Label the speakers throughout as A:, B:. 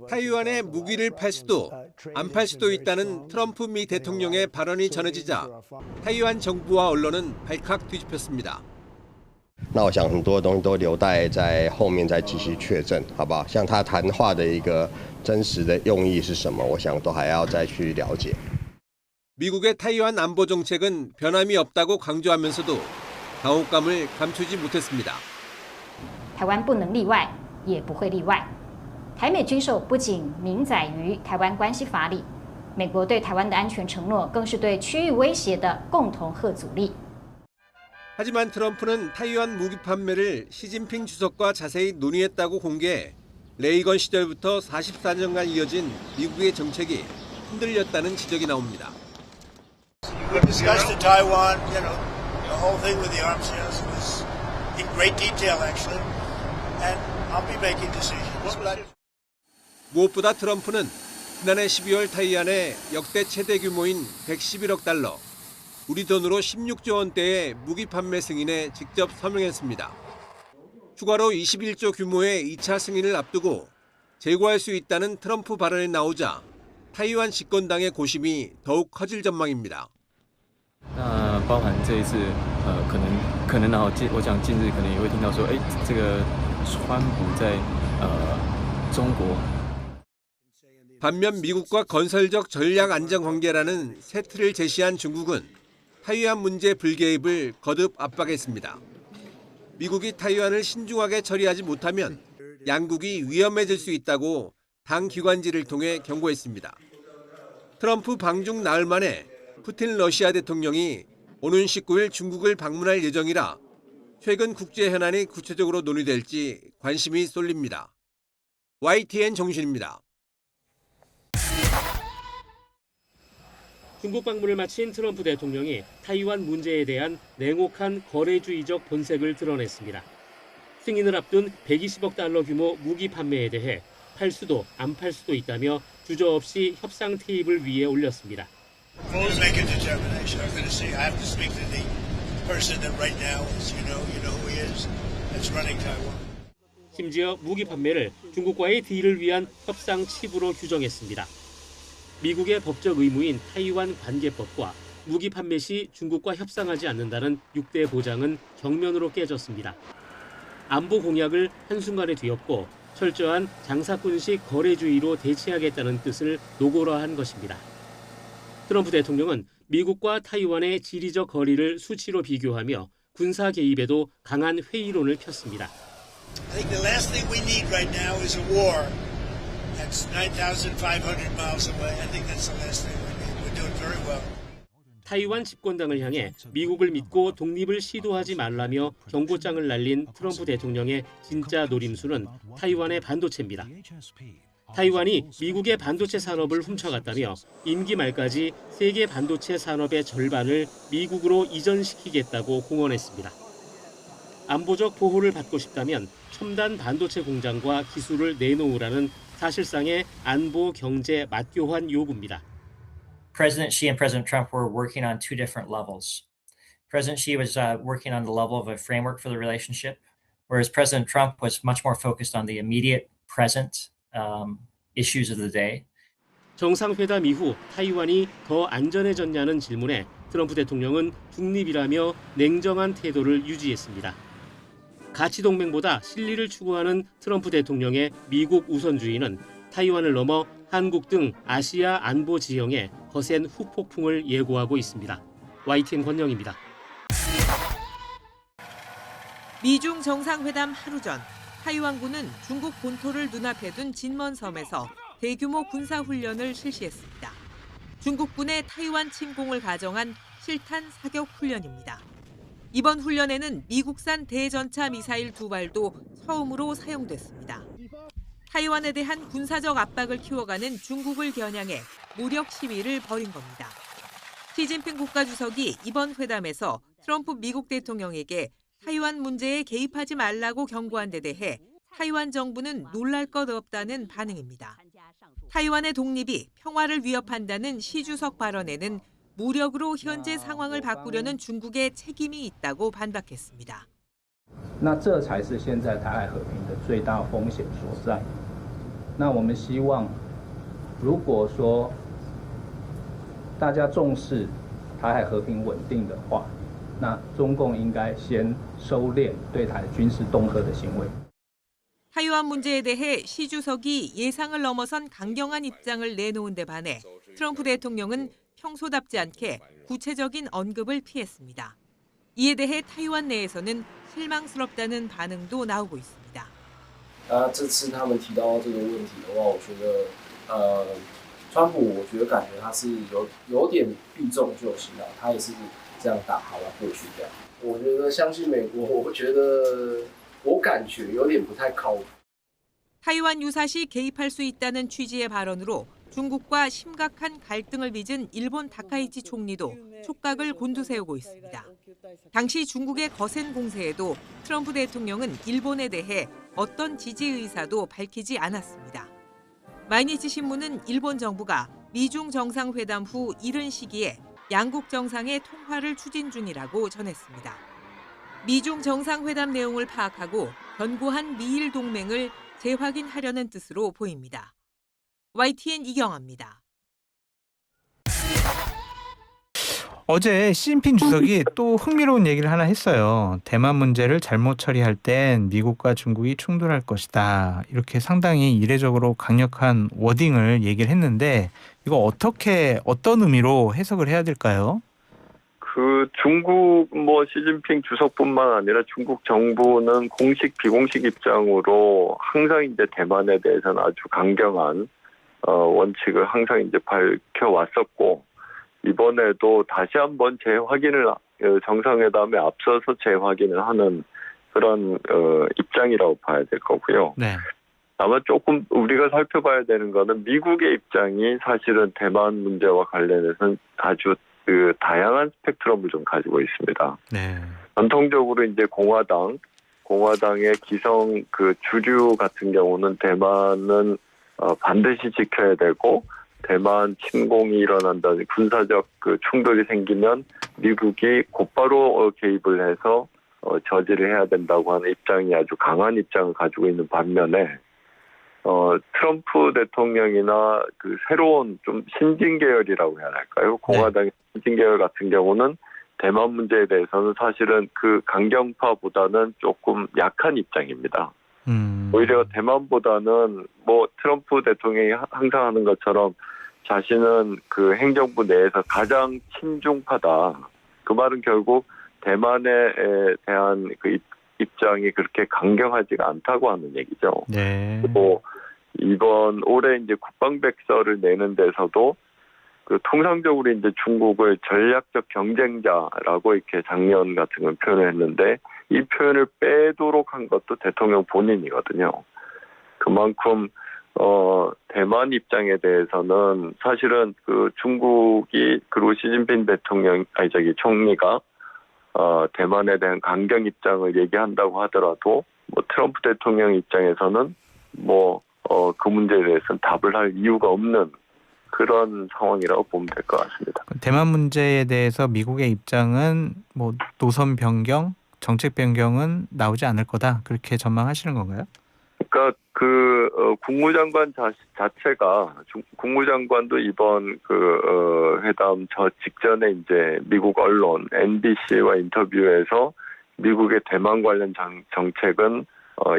A: 타이완에 무기를 팔 수도 안 팔 수도 있다는 트럼프 미 대통령의 발언이 전해지자 타이완 정부와 언론은 발칵 뒤집혔습니다.
B: 那我想很多东西都留待在后面再继续确证，好不好？像他谈话的一个真实的用意是什么，我想都还要再去了解。
A: 미국의 타이완 안보 정책은 변함이 없다고 강조하면서도 당혹감을 감추지 못했습니다.
C: 台湾不能例外，也不会例外。台美军售不仅明载于台湾关系法里，美国对台湾的安全承诺更是对区域威胁的共同吓阻力。
A: 하지만 트럼프는 타이완 무기 판매를 시진핑 주석과 자세히 논의했다고 공개해 레이건 시절부터 44년간 이어진 미국의 정책이 흔들렸다는 지적이 나옵니다.
D: We discussed the Taiwan, the whole thing with the arms sales was in great detail actually, and I'll be making decisions.
A: 무엇보다 트럼프는 지난해 12월 타이완에 역대 최대 규모인 111억 달러, 우리 돈으로 16조 원대의 무기 판매 승인에 직접 서명했습니다. 추가로 21조 규모의 2차 승인을 앞두고 재고할 수 있다는 트럼프 발언이 나오자 타이완 집권당의 고심이 더욱 커질 전망입니다.
E: 那包含这一次，可能我想近日可能也会听到说，这个川普在中国。
A: 반면 미국과 건설적 전략 안정 관계라는 새 틀을 제시한 중국은 타이완 문제 불개입을 거듭 압박했습니다. 미국이 타이완을 신중하게 처리하지 못하면 양국이 위험해질 수 있다고 당 기관지를 통해 경고했습니다. 트럼프 방중 나흘 만에 푸틴 러시아 대통령이 오는 19일 중국을 방문할 예정이라 최근 국제 현안이 구체적으로 논의될지 관심이 쏠립니다. YTN 정신입니다.
F: 중국 방문을 마친 트럼프 대통령이 타이완 문제에 대한 냉혹한 거래주의적 본색을 드러냈습니다. 승인을 앞둔 120억 달러 규모 무기 판매에 대해 팔 수도 안 팔 수도 있다며 주저없이 협상 테이블 위에 올렸습니다.
D: Make a determination. I'm going to see. I have to speak to the person that right now is, you know who he is, that's running Taiwan.
F: 심지어 무기 판매를 중국과의 딜을 위한 협상 칩으로 규정했습니다. 미국의 법적 의무인 타이완 관계법과 무기 판매 시 중국과 협상하지 않는다는 6대 보장은 정면으로 깨졌습니다. 안보 공약을 한순간에 뒤엎고 철저한 장사꾼식 거래주의로 대치하겠다는 뜻을 노골화한 것입니다. 트럼프 대통령은 미국과 타이완의 지리적 거리를 수치로 비교하며 군사 개입에도 강한 회의론을 폈습니다.
D: I think the last thing we need right now is a war. That's 9,500 miles away. I think that's the last thing we need. We're doing very well.
F: 타이완 집권당을 향해 미국을 믿고 독립을 시도하지 말라며 경고장을 날린 트럼프 대통령의 진짜 노림수는 타이완의 반도체입니다. 타이완이 미국의 반도체 산업을 훔쳐갔다며 임기 말까지 세계 반도체 산업의 절반을 미국으로 이전시키겠다고 공언했습니다. 안보적 보호를 받고 싶다면 첨단 반도체 공장과 기술을 내놓으라는 사실상의 안보 경제 맞교환 요구입니다.
G: President Xi and President Trump were working on two different levels. President Xi was working on the level of a framework for the relationship, whereas President Trump was much more focused on the immediate present issues of the day.
F: 정상회담 이후 타이완이 더 안전해졌냐는 질문에 트럼프 대통령은 중립이라며 냉정한 태도를 유지했습니다. 가치 동맹보다 실리를 추구하는 트럼프 대통령의 미국 우선주의는 타이완을 넘어 한국 등 아시아 안보 지형에 거센 후폭풍을 예고하고 있습니다. YTN 권영입니다.
H: 미중 정상회담 하루 전 타이완군은 중국 본토를 눈앞에 둔 진먼섬에서 대규모 군사훈련을 실시했습니다. 중국군의 타이완 침공을 가정한 실탄 사격 훈련입니다. 이번 훈련에는 미국산 대전차 미사일 2발도 처음으로 사용됐습니다. 타이완에 대한 군사적 압박을 키워가는 중국을 겨냥해 무력 시위를 벌인 겁니다. 시진핑 국가주석이 이번 회담에서 트럼프 미국 대통령에게 타이완 문제에 개입하지 말라고 경고한 데 대해 타이완 정부는 놀랄 것 없다는 반응입니다. 타이완의 독립이 평화를 위협한다는 시 주석 발언에는 무력으로 현재 상황을 바꾸려는 중국의 책임이 있다고 반박했습니다.
I: 那这才是现在台海和平的最大风险所在。那我们希望，如果说大家重視台海和平穩定的話，那中共應該先收斂對台軍事恫嚇的行為。
H: 타이완 문제에 대해 시 주석이 예상을 넘어선 강경한 입장을 내놓은 데 반해 트럼프 대통령은 평소답지 않게 구체적인 언급을 피했습니다. 이에 대해 타이완 내에서는 실망스럽다는 반응도 나오고 있습니다.
J: 这次他们提到这个问题的话，我觉得川普我觉得感觉他是有点避重就轻的，他也是这样打好了过去这样。我觉得相信美国，我觉得我感觉有点不太靠谱。
H: 타이완 유사시 개입할 수 있다는 취지의 발언으로 중국과 심각한 갈등을 빚은 일본 다카이치 총리도 촉각을 곤두세우고 있습니다. 당시 중국의 거센 공세에도 트럼프 대통령은 일본에 대해 어떤 지지 의사도 밝히지 않았습니다. 마이니치 신문은 일본 정부가 미중 정상회담 후 이른 시기에 양국 정상의 통화를 추진 중이라고 전했습니다. 미중 정상회담 내용을 파악하고 견고한 미일 동맹을 재확인하려는 뜻으로 보입니다. YTN 이경아입니다.
K: 어제 시진핑 주석이 또 흥미로운 얘기를 하나 했어요. 대만 문제를 잘못 처리할 땐 미국과 중국이 충돌할 것이다. 이렇게 상당히 이례적으로 강력한 워딩을 얘기를 했는데 이거 어떤 의미로 해석을 해야 될까요?
L: 중국 시진핑 주석뿐만 아니라 중국 정부는 공식 비공식 입장으로 항상 이제 대만에 대해서는 아주 강경한 원칙을 항상 이제 밝혀왔었고 이번에도 다시 한번 재확인을 정상회담에 앞서서 재확인을 하는 그런 입장이라고 봐야 될 거고요.
K: 네.
L: 아마 조금 우리가 살펴봐야 되는 거는 미국의 입장이 사실은 대만 문제와 관련해서는 아주 다양한 스펙트럼을 좀 가지고 있습니다.
K: 네.
L: 전통적으로 이제 공화당의 기성 주류 같은 경우는 대만은 반드시 지켜야 되고 대만 침공이 일어난다는 군사적 충돌이 생기면 미국이 곧바로 개입을 해서 저지를 해야 된다고 하는 입장이 아주 강한 입장을 가지고 있는 반면에 트럼프 대통령이나 새로운 좀 신진 계열이라고 해야 할까요? 공화당의 신진 계열 같은 경우는 대만 문제에 대해서는 사실은 강경파보다는 조금 약한 입장입니다. 오히려 대만보다는 트럼프 대통령이 항상 하는 것처럼 자신은 행정부 내에서 가장 친중파다. 그 말은 결국 대만에 대한 입장이 그렇게 강경하지가 않다고 하는 얘기죠.
K: 네.
L: 그리고 이번 올해 이제 국방백서를 내는 데서도 통상적으로 이제 중국을 전략적 경쟁자라고 이렇게 작년 같은 걸 표현을 했는데 이 표현을 빼도록 한 것도 대통령 본인이거든요. 그만큼 대만 입장에 대해서는 사실은 중국이 그리고 시진핑 총리가 대만에 대한 강경 입장을 얘기한다고 하더라도 트럼프 대통령 입장에서는 그 문제에 대해서는 답을 할 이유가 없는 그런 상황이라고 보면 될 것 같습니다.
K: 대만 문제에 대해서 미국의 입장은 노선 변경, 정책 변경은 나오지 않을 거다. 그렇게 전망하시는 건가요?
L: 그러니까 국무장관 자체가 국무장관도 이번 회담 직전에 이제 미국 언론 NBC와 인터뷰에서 미국의 대만 관련 정책은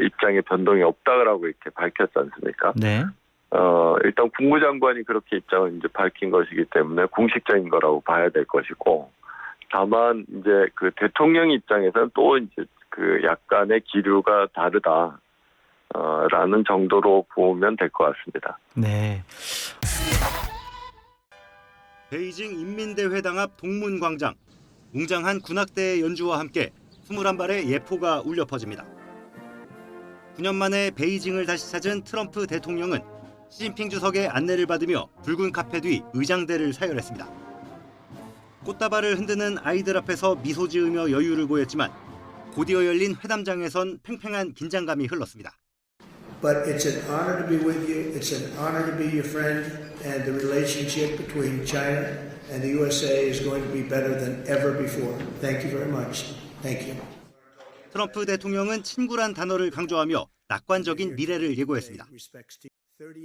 L: 입장에 변동이 없다라고 이렇게 밝혔지 않습니까?
K: 네.
L: 일단 국무장관이 그렇게 입장을 이제 밝힌 것이기 때문에 공식적인 거라고 봐야 될 것이고, 다만 이제 대통령 입장에서는 또 이제 약간의 기류가 다르다. 라는 정도로 보면 될 것 같습니다.
K: 네.
M: 베이징 인민대회당 앞 동문광장. 웅장한 군악대의 연주와 함께 21발의 예포가 울려 퍼집니다. 9년 만에 베이징을 다시 찾은 트럼프 대통령은 시진핑 주석의 안내를 받으며 붉은 카페 뒤 의장대를 사열했습니다. 꽃다발을 흔드는 아이들 앞에서 미소 지으며 여유를 보였지만 곧이어 열린 회담장에선 팽팽한 긴장감이 흘렀습니다.
D: But it's an honor to be with you. It's an honor to be your friend. And the relationship between China and the USA is going to be better than ever before. Thank you very much. Thank you.
M: 트럼프 대통령은 친구란 단어를 강조하며 낙관적인 미래를 예고했습니다.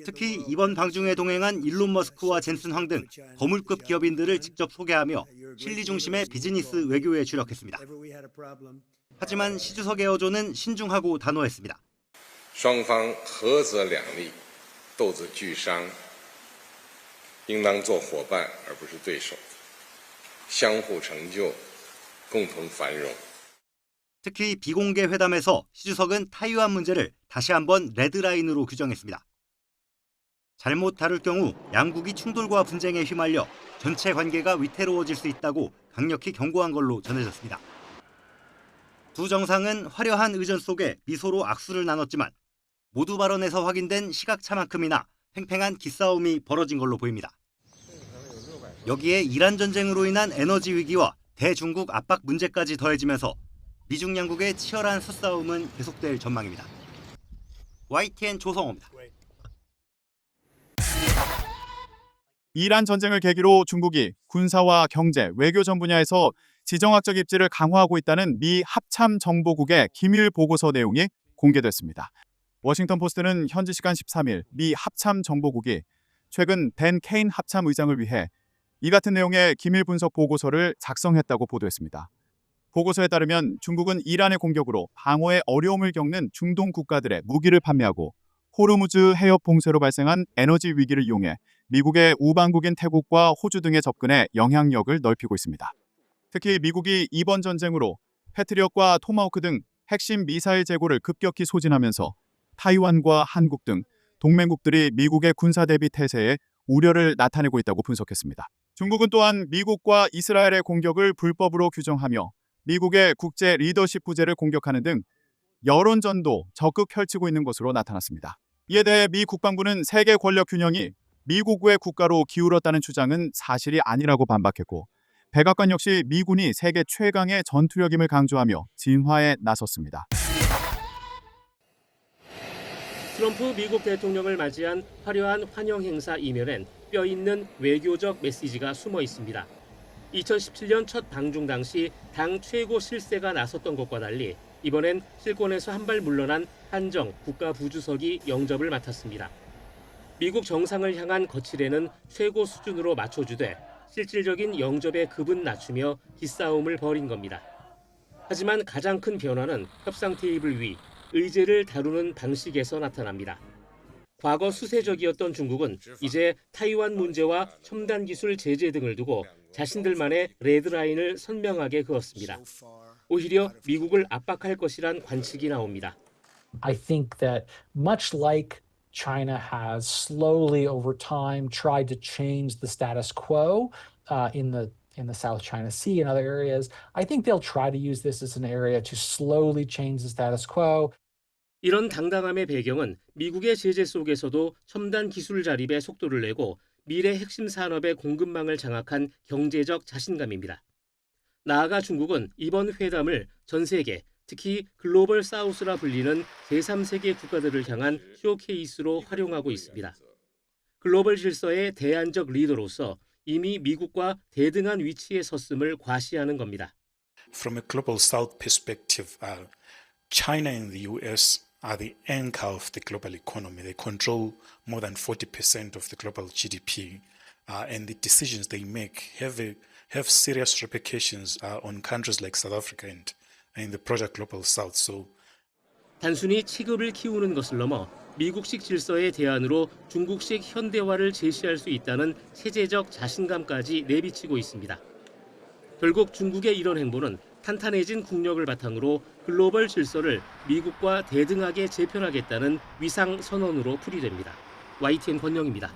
M: 특히 이번 방중에 동행한 일론 머스크와 젠슨 황 등 거물급 기업인들을 직접 소개하며 실리 중심의 비즈니스 외교에 주력했습니다. 하지만 시 주석의 어조는 신중하고 단호했습니다.
N: 双方合则两利，斗则俱伤，应当做伙伴而不是对手，相互成就，共同繁荣。
M: 특히 비공개 회담에서 시 주석은 타이완 문제를 다시 한번 레드라인으로 규정했습니다. 잘못 다룰 경우 양국이 충돌과 분쟁에 휘말려 전체 관계가 위태로워질 수 있다고 강력히 경고한 걸로 전해졌습니다. 두 정상은 화려한 의전 속에 미소로 악수를 나눴지만 모두 발언에서 확인된 시각차만큼이나 팽팽한 기싸움이 벌어진 걸로 보입니다. 여기에 이란 전쟁으로 인한 에너지 위기와 대중국 압박 문제까지 더해지면서 미중 양국의 치열한 수싸움은 계속될 전망입니다. YTN 조성호입니다.
O: 이란 전쟁을 계기로 중국이 군사와 경제, 외교 전 분야에서 지정학적 입지를 강화하고 있다는 미 합참정보국의 기밀 보고서 내용이 공개됐습니다. 워싱턴 포스트는 현지 시간 13일 미 합참정보국이 최근 댄 케인 합참의장을 위해 이 같은 내용의 기밀 분석 보고서를 작성했다고 보도했습니다. 보고서에 따르면 중국은 이란의 공격으로 방어에 어려움을 겪는 중동 국가들의 무기를 판매하고 호르무즈 해협 봉쇄로 발생한 에너지 위기를 이용해 미국의 우방국인 태국과 호주 등에 접근해 영향력을 넓히고 있습니다. 특히 미국이 이번 전쟁으로 패트리엇과 토마호크 등 핵심 미사일 재고를 급격히 소진하면서 타이완과 한국 등 동맹국들이 미국의 군사 대비 태세에 우려를 나타내고 있다고 분석했습니다. 중국은 또한 미국과 이스라엘의 공격을 불법으로 규정하며 미국의 국제 리더십 부재를 공격하는 등 여론전도 적극 펼치고 있는 것으로 나타났습니다. 이에 대해 미 국방부는 세계 권력 균형이 미국의 국가로 기울었다는 주장은 사실이 아니라고 반박했고 백악관 역시 미군이 세계 최강의 전투력임을 강조하며 진화에 나섰습니다.
F: 트럼프 미국 대통령을 맞이한 화려한 환영 행사 이면엔 뼈있는 외교적 메시지가 숨어 있습니다. 2017년 첫 방중 당시 당 최고 실세가 나섰던 것과 달리 이번엔 실권에서 한 발 물러난 한정 국가부주석이 영접을 맡았습니다. 미국 정상을 향한 거칠애는 최고 수준으로 맞춰주되 실질적인 영접의 급은 낮추며 기싸움을 벌인 겁니다. 하지만 가장 큰 변화는 협상 테이블 위 의제를 다루는 방식에서 나타납니다. 과거 수세적이었던 중국은 이제 타이완 문제와 첨단 기술 제재 등을 두고 자신들만의 레드라인을 선명하게 그었습니다. 오히려 미국을 압박할 것이란 관측이 나옵니다.
P: I think that much like China has slowly over time tried to change the status quo in the South China Sea and other areas, I think they'll try to use this as an area to slowly change the status quo.
F: 이런 당당함의 배경은 미국의 제재 속에서도 첨단 기술 자립에 속도를 내고 미래 핵심 산업의 공급망을 장악한 경제적 자신감입니다. 나아가 중국은 이번 회담을 전 세계, 특히 글로벌 사우스라 불리는 제3세계 국가들을 향한 쇼케이스로 활용하고 있습니다. 글로벌 질서의 대안적 리더로서 이미 미국과 대등한 위치에 섰음을 과시하는 겁니다.
Q: From a global south perspective, China and the US are the anchor of the global economy. They control more than 40% of the global GDP, and the decisions they make have serious repercussions on countries like South Africa and in the broader global south. So,
F: 단순히 치급을 키우는 것을 넘어 미국식 질서의 대안으로 중국식 현대화를 제시할 수 있다는 체제적 자신감까지 내비치고 있습니다. 결국 중국의 이런 행보는 탄탄해진 국력을 바탕으로 글로벌 질서를 미국과 대등하게 재편하겠다는 위상 선언으로 풀이됩니다. YTN 권영입니다.